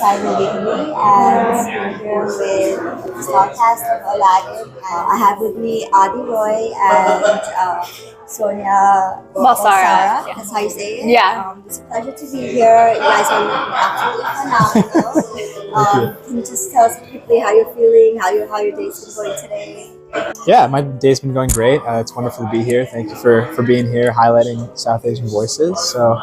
Simon Whitney, and we're here with the star cast of Aladin. I have with me Adi Roy and Sonya Balsara. Balsara. That's how you say it. Yeah. It's a pleasure to be here. You guys are looking absolutely phenomenal. Can you just tell us quickly how you're feeling, how your day's been going today? Yeah, my day's been going great. It's wonderful to be here. Thank you for being here, highlighting South Asian voices. So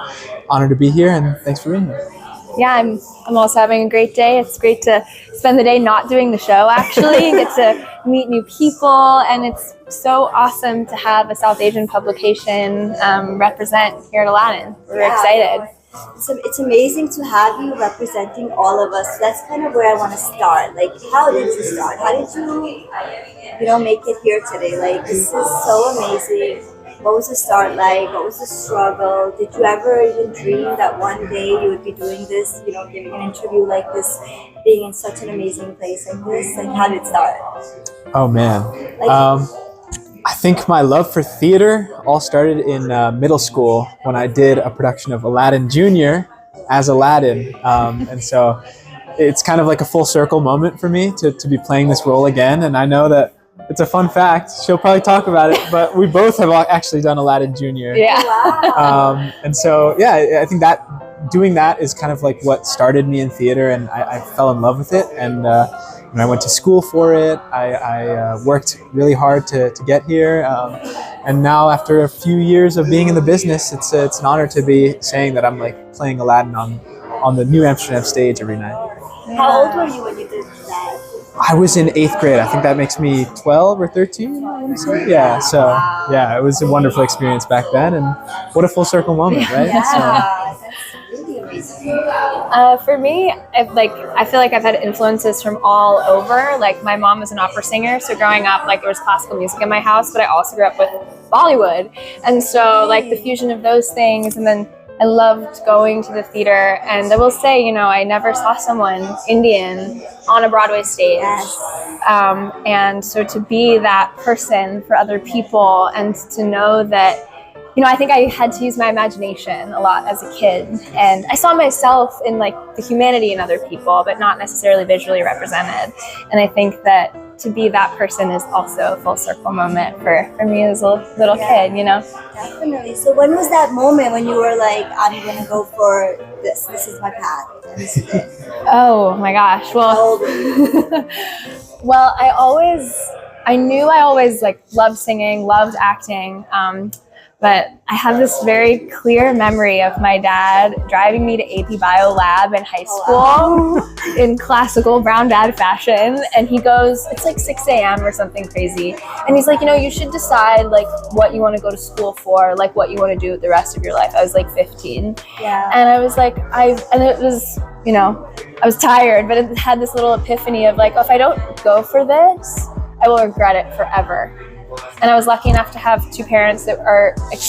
honored to be here, and thanks for being here. Yeah, I'm also having a great day. It's great to spend the day not doing the show, actually. Get to meet new people, and it's so awesome to have a South Asian publication represent here at Aladin. We're excited. It's amazing to have you representing all of us. That's kind of where I want to start. Like, how did you start? How did you make it here today? Like, this is so amazing. What was the start like? What was the struggle? Did you ever even dream that one day you would be doing this, giving an interview like this, being in such an amazing place like this? Like, how did it start? Oh, man. I think my love for theater all started in middle school when I did a production of Aladin Jr. as Aladin. And so it's kind of like a full circle moment for me to be playing this role again. And I know that it's a fun fact. She'll probably talk about it, but we both have actually done Aladin Jr. Yeah. Wow. And so, yeah, I think that doing that is kind of like what started me in theater, and I fell in love with it. And when I went to school for it, I worked really hard to get here. And now after a few years of being in the business, it's an honor to be saying that I'm like playing Aladin on the New Amsterdam stage every night. Yeah. How old were you when you did that? I was in 8th grade. I think that makes me 12 or 13, I want to say. Yeah, so yeah, it was a wonderful experience back then, and what a full circle moment, right? Yeah, So, that's really amazing. For me, I feel like I've had influences from all over. Like, my mom was an opera singer, so growing up, like, there was classical music in my house, but I also grew up with Bollywood, and so like the fusion of those things, and then I loved going to the theater. And I will say, I never saw someone Indian on a Broadway stage. Yes. And so to be that person for other people, and to know that, I think I had to use my imagination a lot as a kid. And I saw myself in like the humanity in other people, but not necessarily visually represented. And I think that to be that person is also a full circle moment for me as a little kid, Definitely. So when was that moment when you were like, I'm going to go for this? This is my path. And this is it. Oh my gosh. Well, How old were you? well, I knew I always like loved singing, loved acting. But I have this very clear memory of my dad driving me to AP Bio Lab in high school in classical brown dad fashion. And he goes, it's like 6 a.m. or something crazy. And he's like, you should decide like what you want to go to school for, like what you want to do with the rest of your life. I was like 15. Yeah. And I was like, I was tired, but it had this little epiphany of like, if I don't go for this, I will regret it forever. And I was lucky enough to have two parents that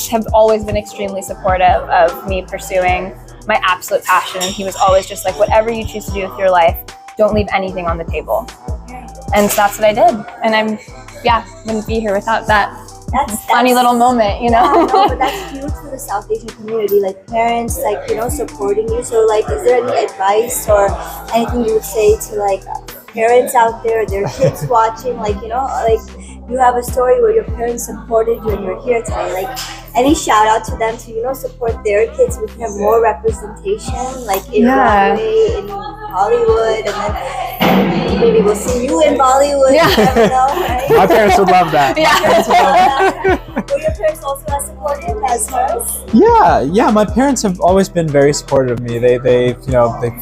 have always been extremely supportive of me pursuing my absolute passion. And he was always just like, whatever you choose to do with your life, don't leave anything on the table. And so that's what I did. And wouldn't be here without that funny little moment, Yeah, no, but that's huge for the South Asian community. Like, parents, supporting you. So, like, is there any advice or anything you would say to, like, parents out there, their kids watching? You have a story where your parents supported you and you're here today. Like, any shout out to them to, support their kids with more representation, like in Broadway, in Hollywood, and then maybe we'll see you in Bollywood. Yeah. You never know, right? my parents would love that. Were your parents also as supportive as hers? Yeah. My parents have always been very supportive of me. They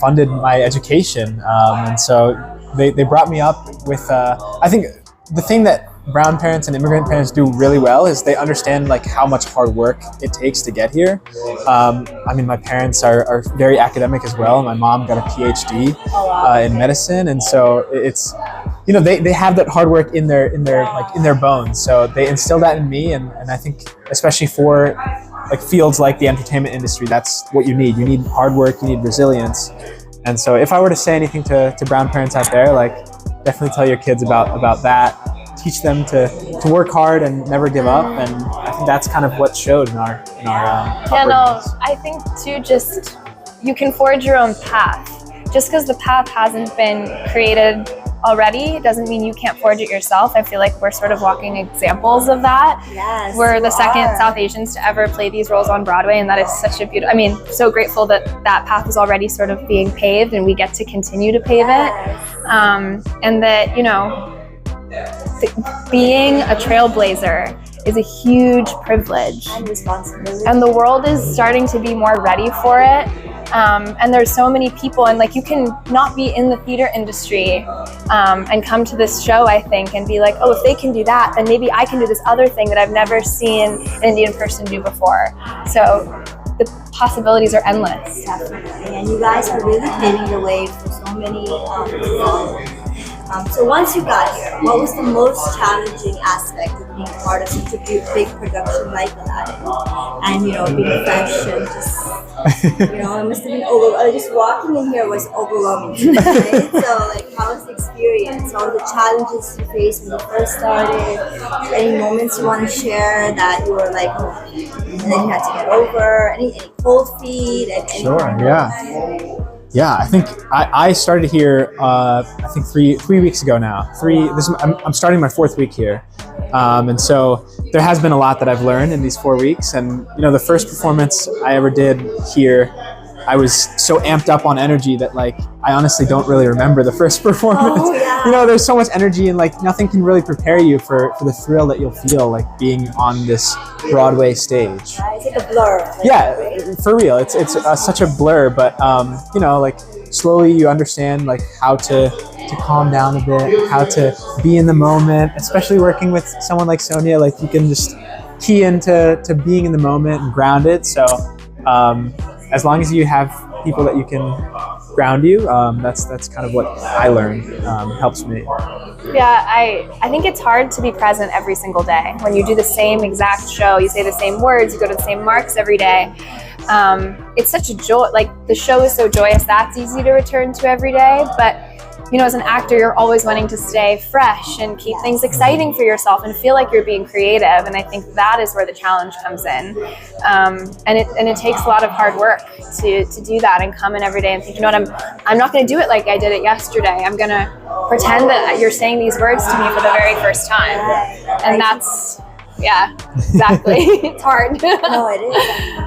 funded my education, and so they brought me up with. I think the thing that brown parents and immigrant parents do really well is they understand like how much hard work it takes to get here. My parents are very academic as well. My mom got a PhD in medicine, and so it's they have that hard work in their bones. So they instill that in me, and I think especially for like fields like the entertainment industry, that's what you need. You need hard work, you need resilience. And so if I were to say anything to brown parents out there, like definitely tell your kids about that. Teach them to work hard and never give up, and I think that's kind of what showed in our I think too, just you can forge your own path. just because the path hasn't been created already doesn't mean you can't forge it yourself. I feel like we're sort of walking examples of that. Yes, we're the second are. South Asians to ever play these roles on Broadway, and that is such a beautiful, I mean, so grateful that that path is already sort of being paved and we get to continue to pave it. And that, you know, being a trailblazer is a huge privilege. And responsibility. And the world is starting to be more ready for it. And there's so many people, and like you can not be in the theater industry and come to this show, I think, and be like, oh, if they can do that, then maybe I can do this other thing that I've never seen an Indian person do before. So the possibilities are endless. Definitely. And you guys are really paving the way for so many people. So once you got here, what was the most challenging aspect of being part of such a big production like Aladin? And, you know, being fresh and just, you know, it must have been just walking in here was overwhelming to me, right? So, like, how was the experience? What were the challenges you faced when you first started? Any moments you want to share that you were like, oh, and then you had to get over? Any cold feet? And Sure, yeah. Yeah, I think I started here. I think three weeks ago now. I'm starting my 4th week here, and so there has been a lot that I've learned in these 4 weeks. And you know, the first performance I ever did here, I was so amped up on energy that like I honestly don't really remember the first performance. Oh, yeah. You know, there's so much energy and like nothing can really prepare you for the thrill that you'll feel like being on this Broadway stage. It's like a blur. Like, Yeah, right? for real. It's such a blur, but you know, like slowly you understand like how to calm down a bit, how to be in the moment, especially working with someone like Sonya. Like you can just key into being in the moment and grounded. So as long as you have people that you can ground you, that's kind of what I learned. Helps me. Yeah, I think it's hard to be present every single day. When you do the same exact show, you say the same words, you go to the same marks every day. It's such a joy. Like the show is so joyous, that's easy to return to every day. But you know, as an actor, you're always wanting to stay fresh and keep things exciting for yourself and feel like you're being creative. And I think that is where the challenge comes in. And it takes a lot of hard work to do that and come in every day and think, you know what, I'm not going to do it like I did it yesterday. I'm going to pretend that you're saying these words to me for the very first time. And that's, yeah, exactly. It's hard. No, it is.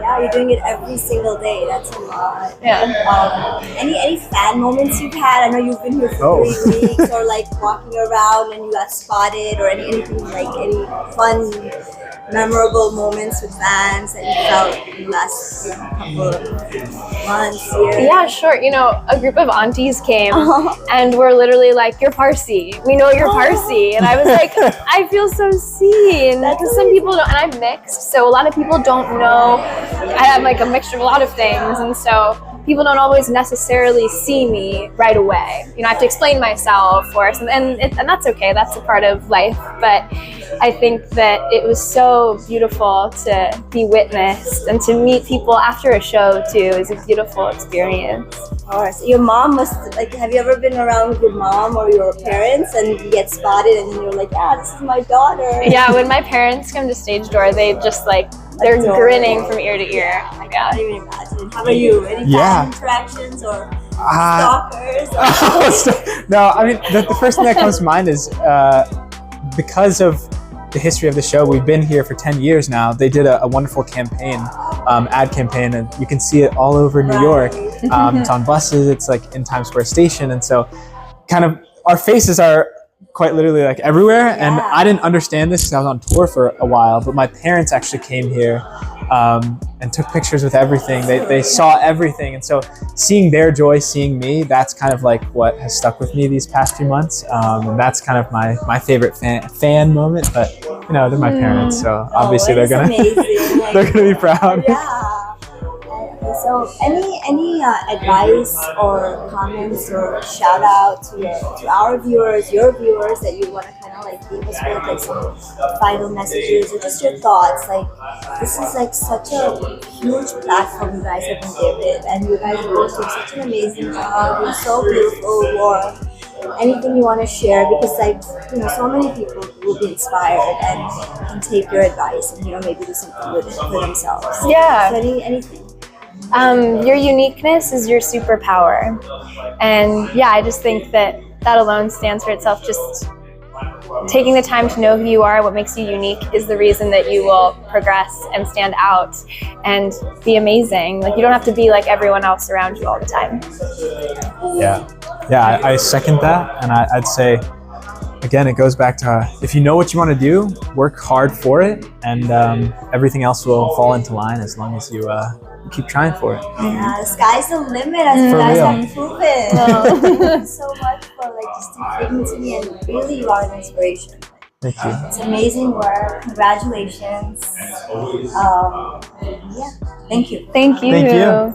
Yeah, you're doing it every single day. That's a lot. Yeah. Any fan moments you've had? I know you've been here for 3 weeks, or like walking around and you got spotted, or anything like any fun, memorable moments with fans that you felt in the last couple of months, years? Yeah, sure. You know, a group of aunties came and were literally like, "You're Parsi. We know you're Parsi." And I was like, I feel so seen. Because some people don't, and I'm mixed, so a lot of people don't know. I have like a mixture of a lot of things, and so people don't always necessarily see me right away. You know, I have to explain myself, or something, and that's okay. That's a part of life. But I think that it was so beautiful to be witnessed and to meet people after a show too. Is a beautiful experience. Of course. Your mom must, like, have you ever been around with your mom or your parents and you get spotted and then you're like, yeah, this is my daughter? Yeah, when my parents come to stage door, they just like, they're grinning from ear to ear. I can't even imagine. How about you? Any fan interactions or stalkers? No, I mean, the first thing that comes to mind is because of the history of the show, we've been here for 10 years now. They did a wonderful campaign, ad campaign, and you can see it all over New York. It's on buses, it's like in Times Square Station, and so kind of our faces are quite literally like everywhere. And I didn't understand this because I was on tour for a while, but my parents actually came here and took pictures with everything. They saw everything, and so seeing their joy, seeing me, that's kind of like what has stuck with me these past few months, and that's kind of my favorite fan moment. But you know, they're my parents, so obviously they're gonna they're gonna be proud. Yeah. So any advice or comments or shout out to our viewers, your viewers, that you want to kind of like leave us with, like some final messages or just your thoughts? Like, this is like such a huge platform you guys have been given, and you guys are doing such an amazing job. You're so beautiful, warm. Anything you want to share, because like, you know, so many people will be inspired and can take your advice and, you know, maybe do something with it for themselves. Yeah. So anything. Your uniqueness is your superpower. And yeah, I just think that alone stands for itself. Just taking the time to know who you are, what makes you unique, is the reason that you will progress and stand out and be amazing. Like, you don't have to be like everyone else around you all the time. Yeah, I second that, and I'd say, again, it goes back to if you know what you want to do, work hard for it, and everything else will fall into line as long as you keep trying for it. Yeah, the sky's the limit, as you For guys real. have proven. Thank you so much for like just speaking to me, and really you are an inspiration. Thank you. It's amazing work. Congratulations. Yeah, thank you. Thank you. Thank you.